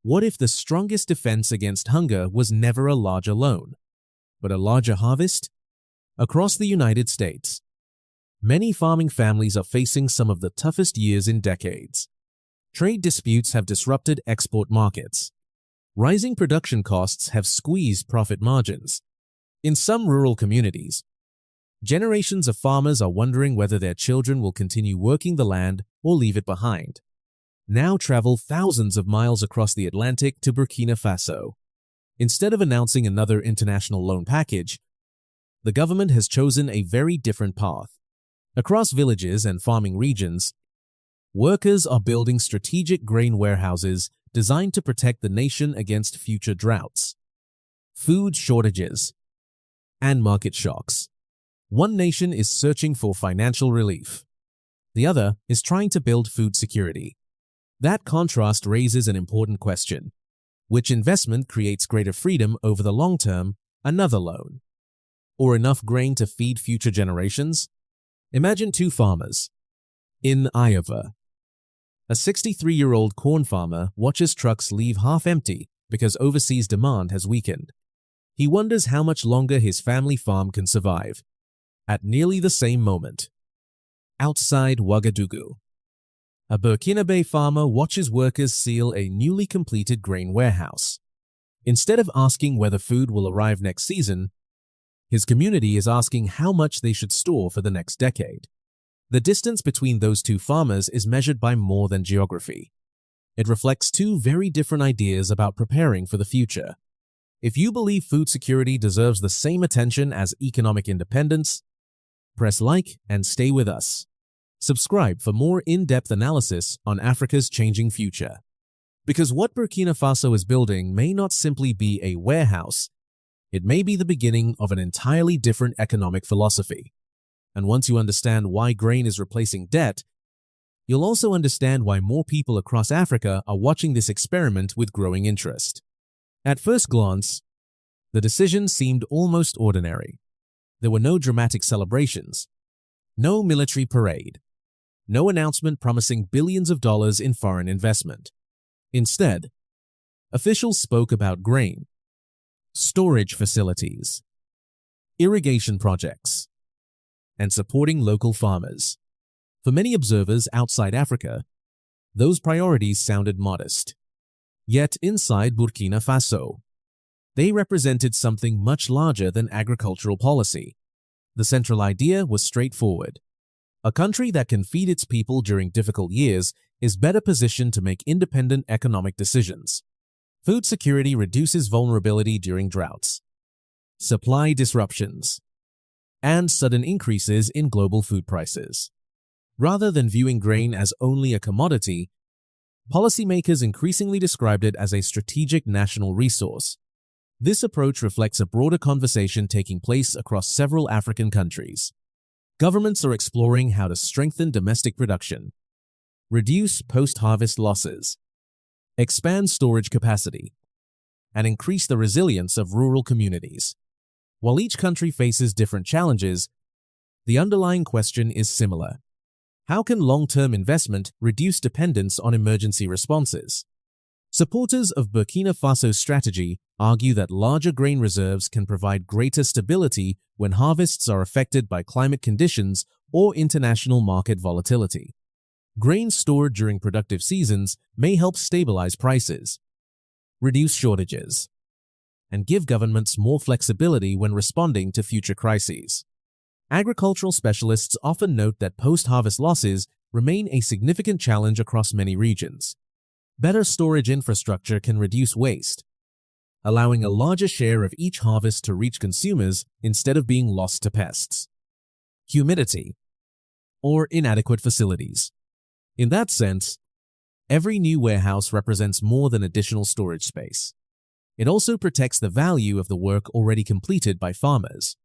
What if the strongest defense against hunger was never a larger loan, but a larger harvest? Across the United States, many farming families are facing some of the toughest years in decades. Trade disputes have disrupted export markets. Rising production costs have squeezed profit margins. In some rural communities, generations of farmers are wondering whether their children will continue working the land or leave it behind. Now travel thousands of miles across the Atlantic to Burkina Faso. Instead of announcing another international loan package, the government has chosen a very different path. Across villages and farming regions, workers are building strategic grain warehouses designed to protect the nation against future droughts, food shortages, and market shocks. One nation is searching for financial relief. The other is trying to build food security. That contrast raises an important question. Which investment creates greater freedom over the long term, another loan, or enough grain to feed future generations? Imagine two farmers. In Iowa, a 63-year-old corn farmer watches trucks leave half empty because overseas demand has weakened. He wonders how much longer his family farm can survive. At nearly the same moment, outside Ouagadougou, a Burkina farmer watches workers seal a newly completed grain warehouse. Instead of asking whether food will arrive next season, his community is asking how much they should store for the next decade. The distance between those two farmers is measured by more than geography. It reflects two very different ideas about preparing for the future. If you believe food security deserves the same attention as economic independence, press like and stay with us. Subscribe for more in-depth analysis on Africa's changing future. Because what Burkina Faso is building may not simply be a warehouse, it may be the beginning of an entirely different economic philosophy. And once you understand why grain is replacing debt, you'll also understand why more people across Africa are watching this experiment with growing interest. At first glance, the decision seemed almost ordinary. There were no dramatic celebrations, no military parade, no announcement promising billions of dollars in foreign investment. Instead, officials spoke about grain, storage facilities, irrigation projects, and supporting local farmers. For many observers outside Africa, those priorities sounded modest. Yet inside Burkina Faso, they represented something much larger than agricultural policy. The central idea was straightforward. A country that can feed its people during difficult years is better positioned to make independent economic decisions. Food security reduces vulnerability during droughts, supply disruptions, and sudden increases in global food prices. Rather than viewing grain as only a commodity, policymakers increasingly described it as a strategic national resource. This approach reflects a broader conversation taking place across several African countries. Governments are exploring how to strengthen domestic production, reduce post-harvest losses, expand storage capacity, and increase the resilience of rural communities. While each country faces different challenges, the underlying question is similar. How can long-term investment reduce dependence on emergency responses? Supporters of Burkina Faso's strategy argue that larger grain reserves can provide greater stability when harvests are affected by climate conditions or international market volatility. Grain stored during productive seasons may help stabilize prices, reduce shortages, and give governments more flexibility when responding to future crises. Agricultural specialists often note that post-harvest losses remain a significant challenge across many regions. Better storage infrastructure can reduce waste, allowing a larger share of each harvest to reach consumers instead of being lost to pests, humidity, or inadequate facilities. In that sense, every new warehouse represents more than additional storage space. It also protects the value of the work already completed by farmers.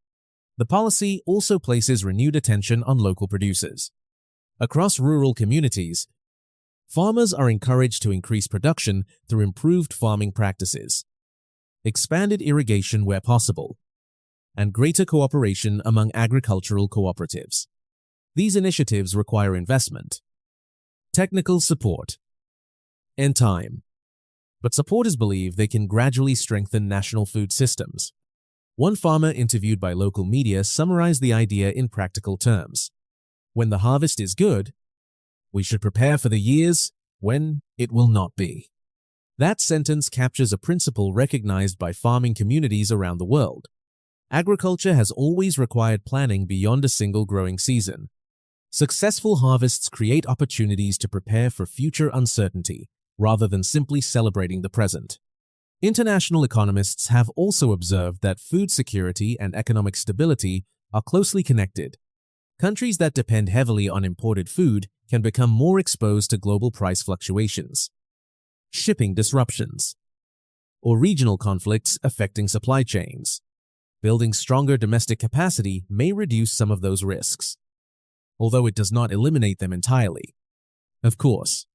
The policy also places renewed attention on local producers. Across rural communities, farmers are encouraged to increase production through improved farming practices, expanded irrigation where possible, and greater cooperation among agricultural cooperatives. These initiatives require investment, technical support, and time. but supporters believe they can gradually strengthen national food systems. One farmer interviewed by local media summarized the idea in practical terms. When the harvest is good, we should prepare for the years when it will not be. That sentence captures a principle recognized by farming communities around the world. Agriculture has always required planning beyond a single growing season. Successful harvests create opportunities to prepare for future uncertainty, rather than simply celebrating the present. International economists have also observed that food security and economic stability are closely connected. Countries that depend heavily on imported food can become more exposed to global price fluctuations, shipping disruptions, or regional conflicts affecting supply chains. Building stronger domestic capacity may reduce some of those risks, although it does not eliminate them entirely. Of course,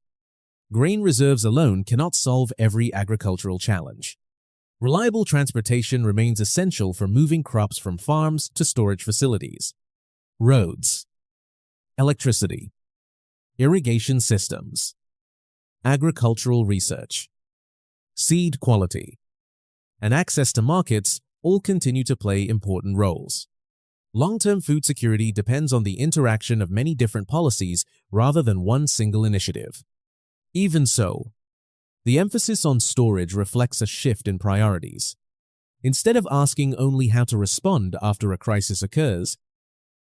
grain reserves alone cannot solve every agricultural challenge. Reliable transportation remains essential for moving crops from farms to storage facilities. Roads, electricity, irrigation systems, agricultural research, seed quality, and access to markets all continue to play important roles. Long-term food security depends on the interaction of many different policies rather than one single initiative. Even so, the emphasis on storage reflects a shift in priorities. Instead of asking only how to respond after a crisis occurs,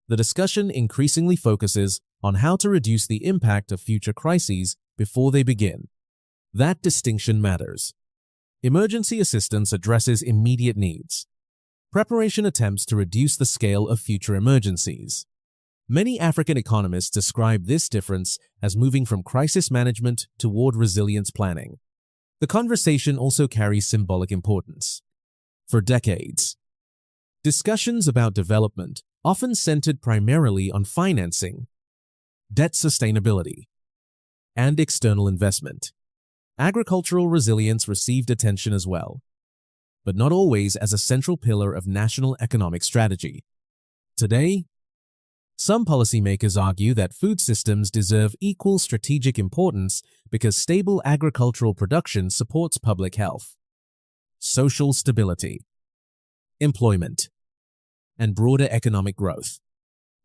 the discussion increasingly focuses on how to reduce the impact of future crises before they begin. That distinction matters. Emergency assistance addresses immediate needs. Preparation attempts to reduce the scale of future emergencies. Many African economists describe this difference as moving from crisis management toward resilience planning. The conversation also carries symbolic importance. For decades, discussions about development often centered primarily on financing, debt sustainability, and external investment. Agricultural resilience received attention as well, but not always as a central pillar of national economic strategy. Today, some policymakers argue that food systems deserve equal strategic importance because stable agricultural production supports public health, social stability, employment, and broader economic growth.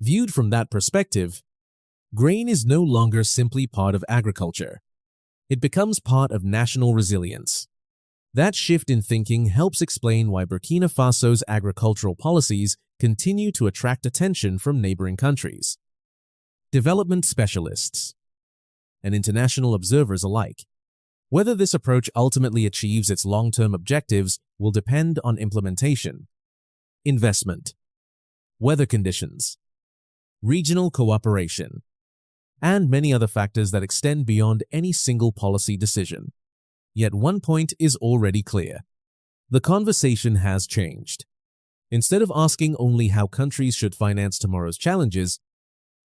Viewed from that perspective, grain is no longer simply part of agriculture. It becomes part of national resilience. That shift in thinking helps explain why Burkina Faso's agricultural policies continue to attract attention from neighboring countries, development specialists, and international observers alike. Whether this approach ultimately achieves its long-term objectives will depend on implementation, investment, weather conditions, regional cooperation, and many other factors that extend beyond any single policy decision. Yet one point is already clear. The conversation has changed. Instead of asking only how countries should finance tomorrow's challenges,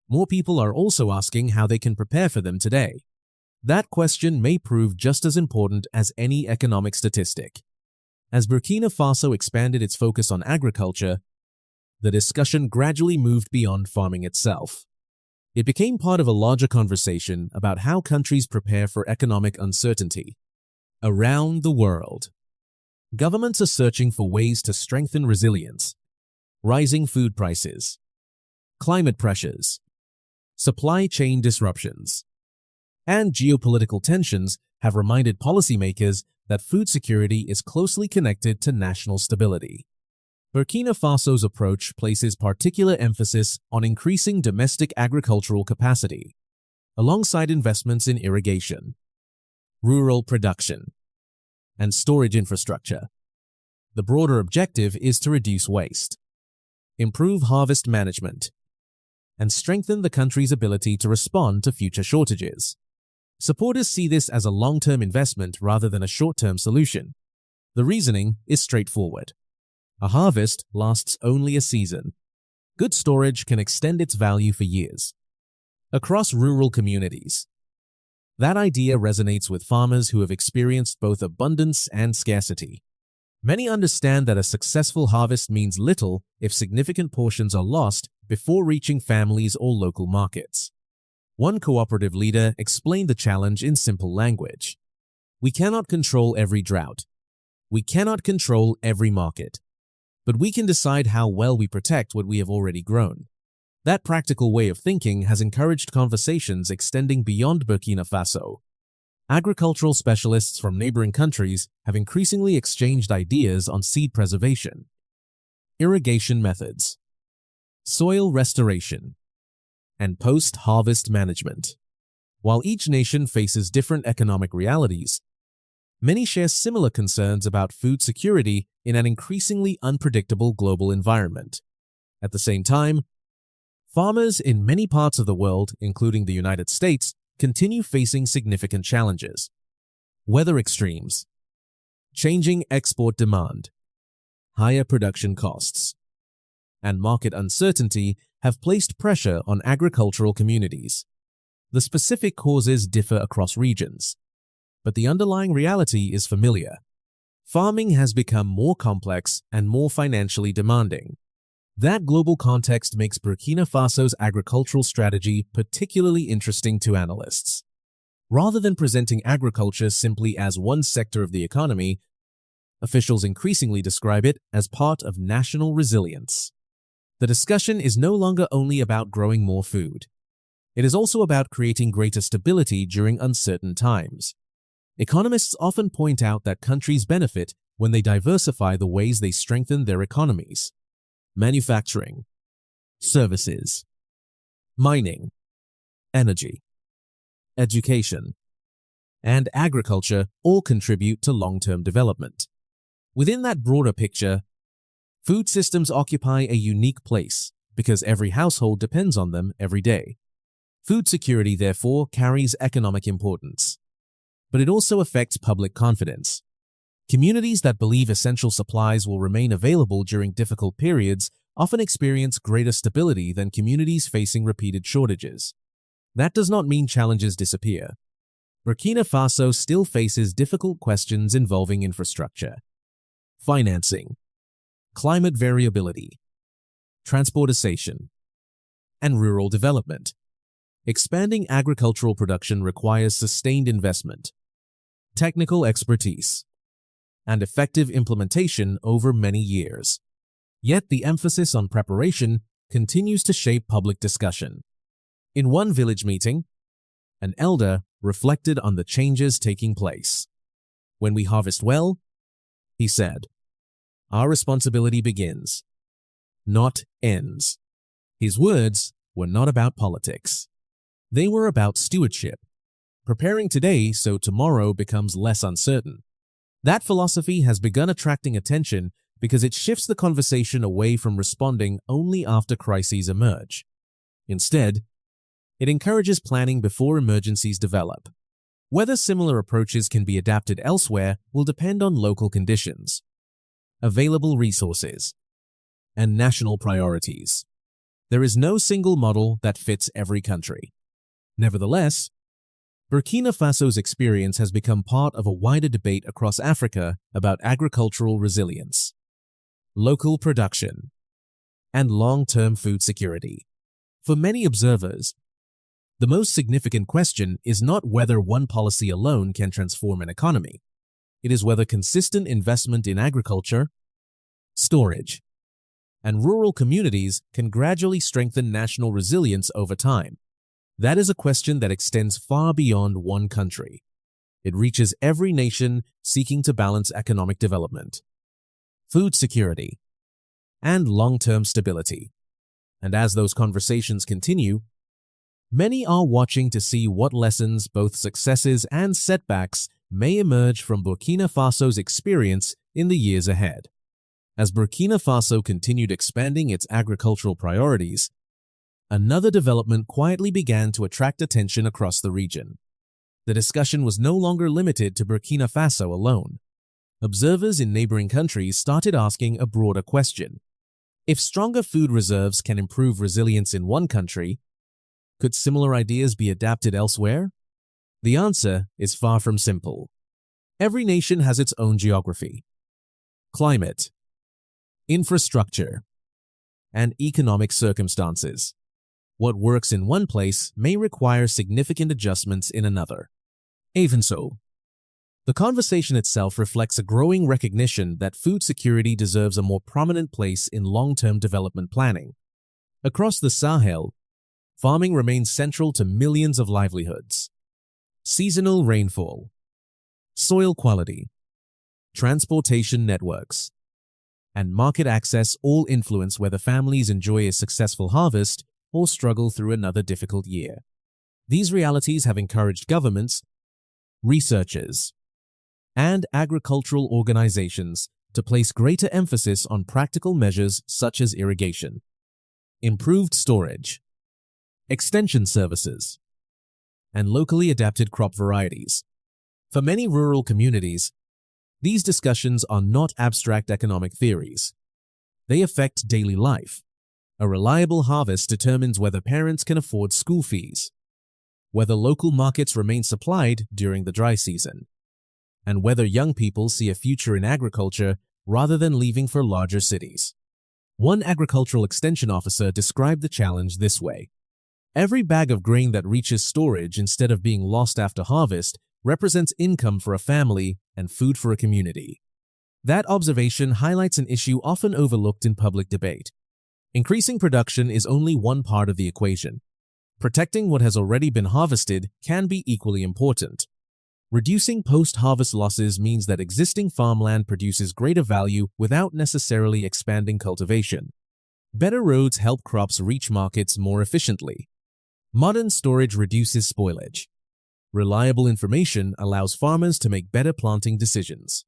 more people are also asking how they can prepare for them today. That question may prove just as important as any economic statistic. As Burkina Faso expanded its focus on agriculture, the discussion gradually moved beyond farming itself. It became part of a larger conversation about how countries prepare for economic uncertainty. Around the world, governments are searching for ways to strengthen resilience. Rising food prices, climate pressures, supply chain disruptions, and geopolitical tensions have reminded policymakers that food security is closely connected to national stability. Burkina Faso's approach places particular emphasis on increasing domestic agricultural capacity, alongside investments in irrigation, rural production, and storage infrastructure. The broader objective is to reduce waste, improve harvest management, and strengthen the country's ability to respond to future shortages. Supporters see this as a long-term investment rather than a short-term solution. The reasoning is straightforward. A harvest lasts only a season. Good storage can extend its value for years. Across rural communities, that idea resonates with farmers who have experienced both abundance and scarcity. Many understand that a successful harvest means little if significant portions are lost before reaching families or local markets. One cooperative leader explained the challenge in simple language. We cannot control every drought. We cannot control every market. But we can decide how well we protect what we have already grown. That practical way of thinking has encouraged conversations extending beyond Burkina Faso. Agricultural specialists from neighboring countries have increasingly exchanged ideas on seed preservation, irrigation methods, soil restoration, and post-harvest management. While each nation faces different economic realities, many share similar concerns about food security in an increasingly unpredictable global environment. At the same time, farmers in many parts of the world, including the United States, continue facing significant challenges. Weather extremes, changing export demand, higher production costs, and market uncertainty have placed pressure on agricultural communities. The specific causes differ across regions, but the underlying reality is familiar. Farming has become more complex and more financially demanding. That global context makes Burkina Faso's agricultural strategy particularly interesting to analysts. Rather than presenting agriculture simply as one sector of the economy, officials increasingly describe it as part of national resilience. The discussion is no longer only about growing more food. It is also about creating greater stability during uncertain times. Economists often point out that countries benefit when they diversify the ways they strengthen their economies. Manufacturing, services, mining, energy, education, and agriculture all contribute to long-term development. Within that broader picture, food systems occupy a unique place because every household depends on them every day. Food security, therefore, carries economic importance, but it also affects public confidence. Communities that believe essential supplies will remain available during difficult periods often experience greater stability than communities facing repeated shortages. That does not mean challenges disappear. Burkina Faso still faces difficult questions involving infrastructure, financing, climate variability, transportation, and rural development. Expanding agricultural production requires sustained investment, technical expertise, and effective implementation over many years. Yet the emphasis on preparation continues to shape public discussion. In one village meeting, an elder reflected on the changes taking place. "When we harvest well," he said, "our responsibility begins, not ends." His words were not about politics. They were about stewardship, preparing today so tomorrow becomes less uncertain. That philosophy has begun attracting attention because it shifts the conversation away from responding only after crises emerge. Instead, it encourages planning before emergencies develop. Whether similar approaches can be adapted elsewhere will depend on local conditions, available resources, and national priorities. There is no single model that fits every country. Nevertheless, Burkina Faso's experience has become part of a wider debate across Africa about agricultural resilience, local production, and long-term food security. For many observers, the most significant question is not whether one policy alone can transform an economy. It is whether consistent investment in agriculture, storage, and rural communities can gradually strengthen national resilience over time. That is a question that extends far beyond one country. It reaches every nation seeking to balance economic development, food security, and long-term stability. And as those conversations continue, many are watching to see what lessons, both successes and setbacks, may emerge from Burkina Faso's experience in the years ahead. As Burkina Faso continued expanding its agricultural priorities, another development quietly began to attract attention across the region. The discussion was no longer limited to Burkina Faso alone. Observers in neighboring countries started asking a broader question. If stronger food reserves can improve resilience in one country, could similar ideas be adapted elsewhere? The answer is far from simple. Every nation has its own geography, climate, infrastructure, and economic circumstances. What works in one place may require significant adjustments in another. Even so, The conversation itself reflects a growing recognition that food security deserves a more prominent place in long-term development planning. Across the Sahel, farming remains central to millions of livelihoods. Seasonal rainfall, soil quality, transportation networks, and market access all influence whether families enjoy a successful harvest or struggle through another difficult year. These realities have encouraged governments, researchers, and agricultural organizations to place greater emphasis on practical measures such as irrigation, improved storage, extension services, and locally adapted crop varieties. For many rural communities, these discussions are not abstract economic theories. They affect daily life. A reliable harvest determines whether parents can afford school fees, whether local markets remain supplied during the dry season, and whether young people see a future in agriculture rather than leaving for larger cities. One agricultural extension officer described the challenge this way: "Every bag of grain that reaches storage instead of being lost after harvest represents income for a family and food for a community." That observation highlights an issue often overlooked in public debate. Increasing production is only one part of the equation. Protecting what has already been harvested can be equally important. Reducing post-harvest losses means that existing farmland produces greater value without necessarily expanding cultivation. Better roads help crops reach markets more efficiently. Modern storage reduces spoilage. Reliable information allows farmers to make better planting decisions.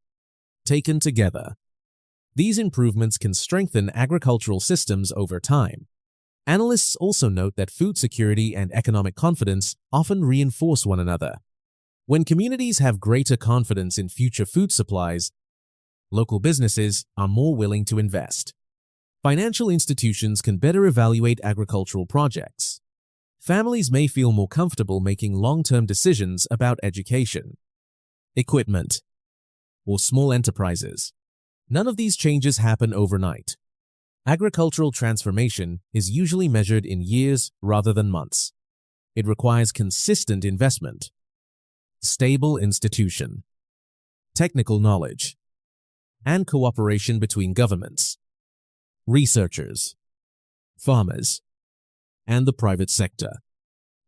Taken together, these improvements can strengthen agricultural systems over time. Analysts also note that food security and economic confidence often reinforce one another. When communities have greater confidence in future food supplies, local businesses are more willing to invest. Financial institutions can better evaluate agricultural projects. Families may feel more comfortable making long-term decisions about education, equipment, or small enterprises. None of these changes happen overnight. Agricultural transformation is usually measured in years rather than months. It requires consistent investment, stable institution, technical knowledge, and cooperation between governments, researchers, farmers, and the private sector.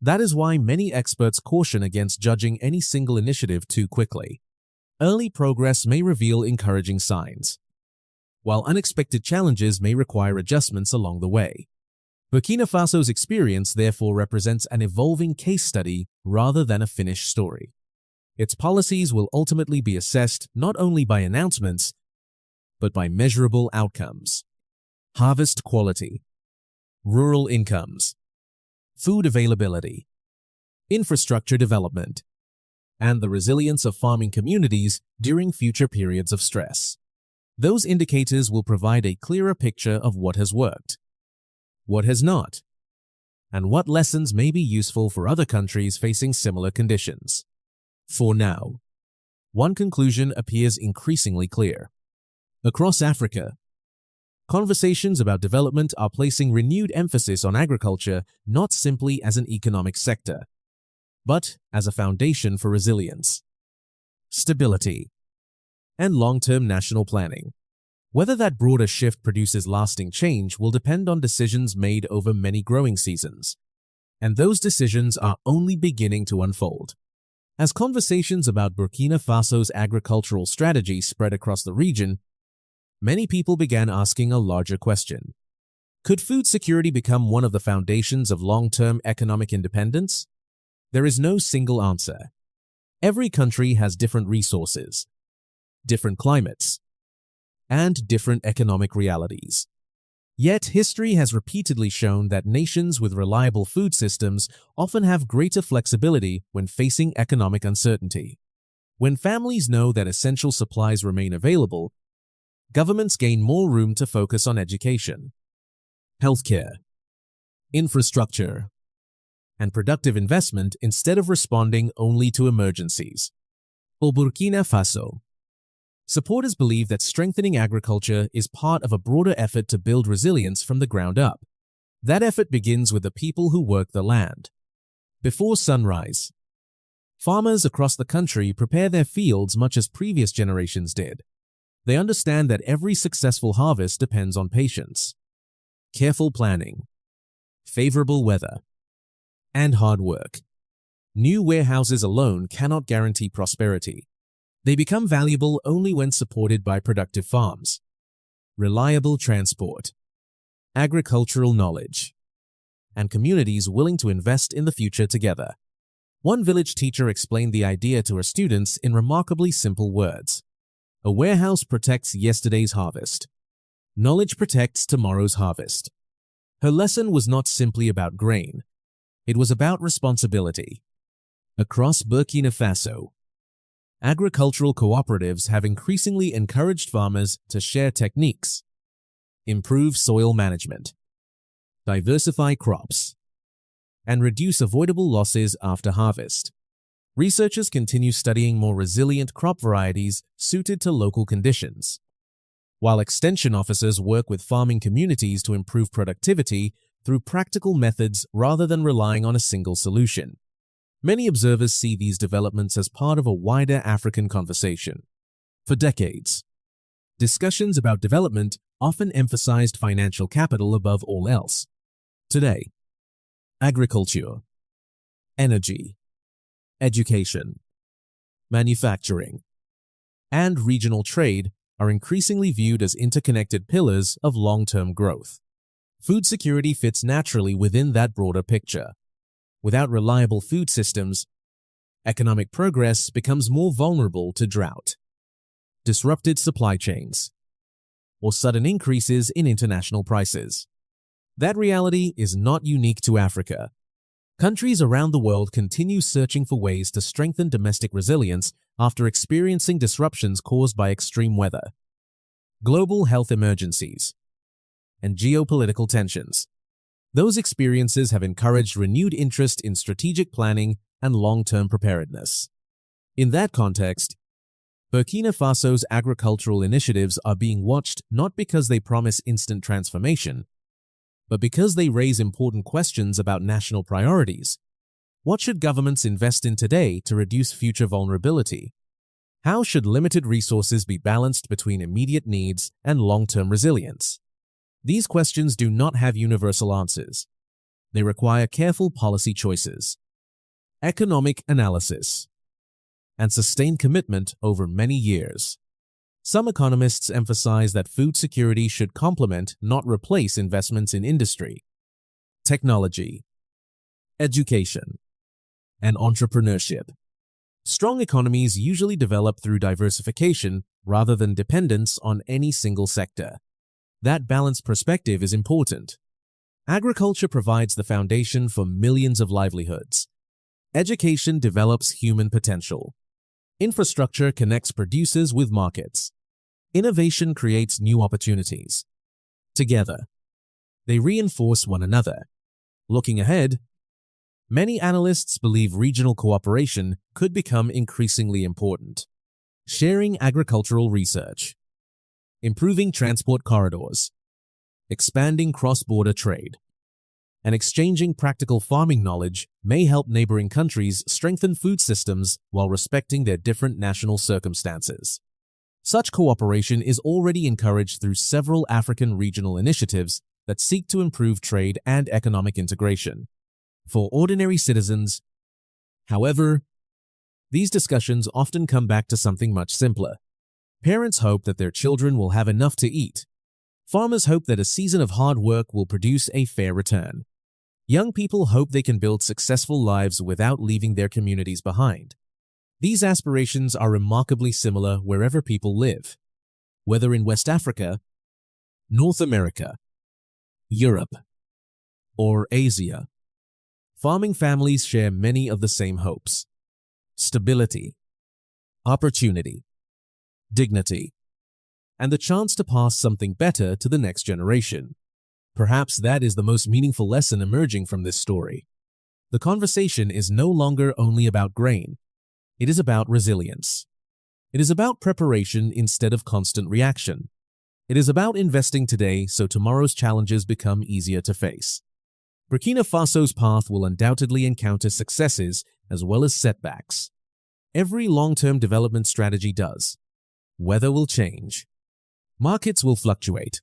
That is why many experts caution against judging any single initiative too quickly. Early progress may reveal encouraging signs, while unexpected challenges may require adjustments along the way. Burkina Faso's experience therefore represents an evolving case study rather than a finished story. Its policies will ultimately be assessed not only by announcements, but by measurable outcomes: harvest quality, rural incomes, food availability, infrastructure development, and the resilience of farming communities during future periods of stress. Those indicators will provide a clearer picture of what has worked, what has not, and what lessons may be useful for other countries facing similar conditions. For now, one conclusion appears increasingly clear. Across Africa, conversations about development are placing renewed emphasis on agriculture not simply as an economic sector, but as a foundation for resilience, stability, and long-term national planning. Whether that broader shift produces lasting change will depend on decisions made over many growing seasons, and those decisions are only beginning to unfold. As conversations about Burkina Faso's agricultural strategy spread across the region, many people began asking a larger question. Could food security become one of the foundations of long-term economic independence? There is no single answer. Every country has different resources, different climates, and different economic realities. Yet history has repeatedly shown that nations with reliable food systems often have greater flexibility when facing economic uncertainty. When families know that essential supplies remain available, governments gain more room to focus on education, healthcare, infrastructure, and productive investment instead of responding only to emergencies. For Burkina Faso, supporters believe that strengthening agriculture is part of a broader effort to build resilience from the ground up. That effort begins with the people who work the land. Before sunrise, Farmers across the country prepare their fields much as previous generations did. They understand that every successful harvest depends on patience, careful planning, favorable weather, and hard work. New warehouses alone cannot guarantee prosperity. They become valuable only when supported by productive farms, reliable transport, agricultural knowledge, and communities willing to invest in the future together. One village teacher explained the idea to her students in remarkably simple words. A warehouse protects yesterday's harvest. Knowledge protects tomorrow's harvest. Her lesson was not simply about grain. It was about responsibility. Across Burkina Faso, agricultural cooperatives have increasingly encouraged farmers to share techniques, improve soil management, diversify crops, and reduce avoidable losses after harvest. Researchers continue studying more resilient crop varieties suited to local conditions, while extension officers work with farming communities to improve productivity through practical methods rather than relying on a single solution. Many observers see these developments as part of a wider African conversation. For decades, discussions about development often emphasized financial capital above all else. Today, agriculture, energy, education, manufacturing, and regional trade are increasingly viewed as interconnected pillars of long-term growth. Food security fits naturally within that broader picture. Without reliable food systems, economic progress becomes more vulnerable to drought, disrupted supply chains, or sudden increases in international prices. That reality is not unique to Africa. Countries around the world continue searching for ways to strengthen domestic resilience after experiencing disruptions caused by extreme weather, global health emergencies, and geopolitical tensions. Those experiences have encouraged renewed interest in strategic planning and long-term preparedness. In that context, Burkina Faso's agricultural initiatives are being watched not because they promise instant transformation, but because they raise important questions about national priorities. What should governments invest in today to reduce future vulnerability? How should limited resources be balanced between immediate needs and long-term resilience? These questions do not have universal answers. They require careful policy choices, economic analysis, and sustained commitment over many years. Some economists emphasize that food security should complement, not replace, investments in industry, technology, education, and entrepreneurship. Strong economies usually develop through diversification rather than dependence on any single sector. That balanced perspective is important. Agriculture provides the foundation for millions of livelihoods. Education develops human potential. Infrastructure connects producers with markets. Innovation creates new opportunities. Together, they reinforce one another. Looking ahead, many analysts believe regional cooperation could become increasingly important. Sharing agricultural research, improving transport corridors, expanding cross-border trade, and exchanging practical farming knowledge may help neighboring countries strengthen food systems while respecting their different national circumstances. Such cooperation is already encouraged through several African regional initiatives that seek to improve trade and economic integration. For ordinary citizens, however, these discussions often come back to something much simpler. Parents hope that their children will have enough to eat. Farmers hope that a season of hard work will produce a fair return. Young people hope they can build successful lives without leaving their communities behind. These aspirations are remarkably similar wherever people live. Whether in West Africa, North America, Europe, or Asia, farming families share many of the same hopes: stability, opportunity, dignity, and the chance to pass something better to the next generation. Perhaps that is the most meaningful lesson emerging from this story. The conversation is no longer only about grain. It is about resilience. It is about preparation instead of constant reaction. It is about investing today so tomorrow's challenges become easier to face. Burkina Faso's path will undoubtedly encounter successes as well as setbacks. Every long-term development strategy does. Weather will change. Markets will fluctuate.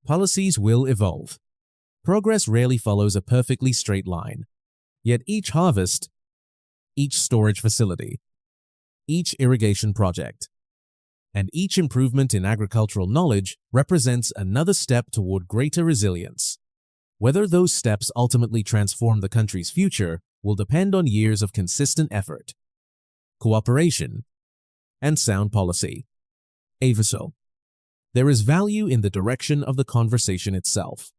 Policies will evolve. Progress rarely follows a perfectly straight line. Yet each harvest, each storage facility, each irrigation project, and each improvement in agricultural knowledge represents another step toward greater resilience. Whether those steps ultimately transform the country's future will depend on years of consistent effort, cooperation, and sound policy. Aviso. There is value in the direction of the conversation itself.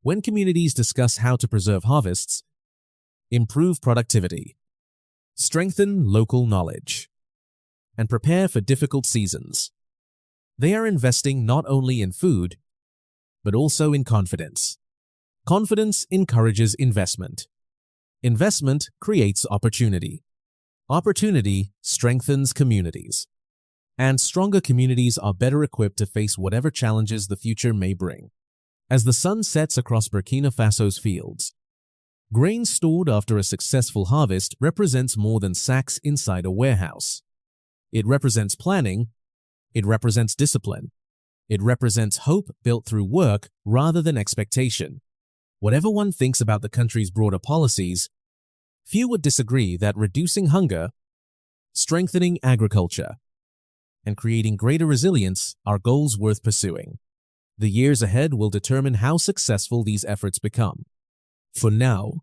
When communities discuss how to preserve harvests, improve productivity, strengthen local knowledge, and prepare for difficult seasons, they are investing not only in food, but also in confidence. Confidence encourages investment. Investment creates opportunity. Opportunity strengthens communities. And stronger communities are better equipped to face whatever challenges the future may bring. As the sun sets across Burkina Faso's fields, grain stored after a successful harvest represents more than sacks inside a warehouse. It represents planning. It represents discipline. It represents hope built through work rather than expectation. Whatever one thinks about the country's broader policies, few would disagree that reducing hunger, strengthening agriculture, and creating greater resilience are goals worth pursuing. The years ahead will determine how successful these efforts become. For now,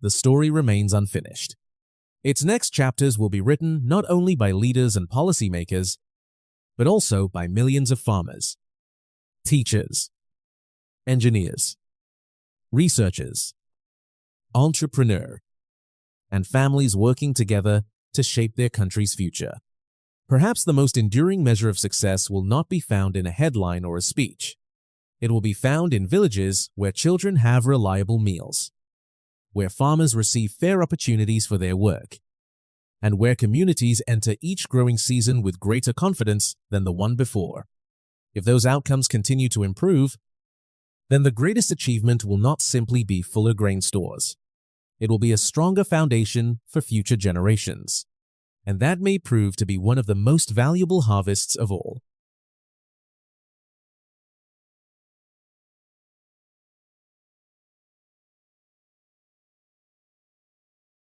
the story remains unfinished. Its next chapters will be written not only by leaders and policymakers, but also by millions of farmers, teachers, engineers, researchers, entrepreneurs, and families working together to shape their country's future. Perhaps the most enduring measure of success will not be found in a headline or a speech. It will be found in villages where children have reliable meals, where farmers receive fair opportunities for their work, and where communities enter each growing season with greater confidence than the one before. If those outcomes continue to improve, then the greatest achievement will not simply be fuller grain stores. It will be a stronger foundation for future generations. And that may prove to be one of the most valuable harvests of all.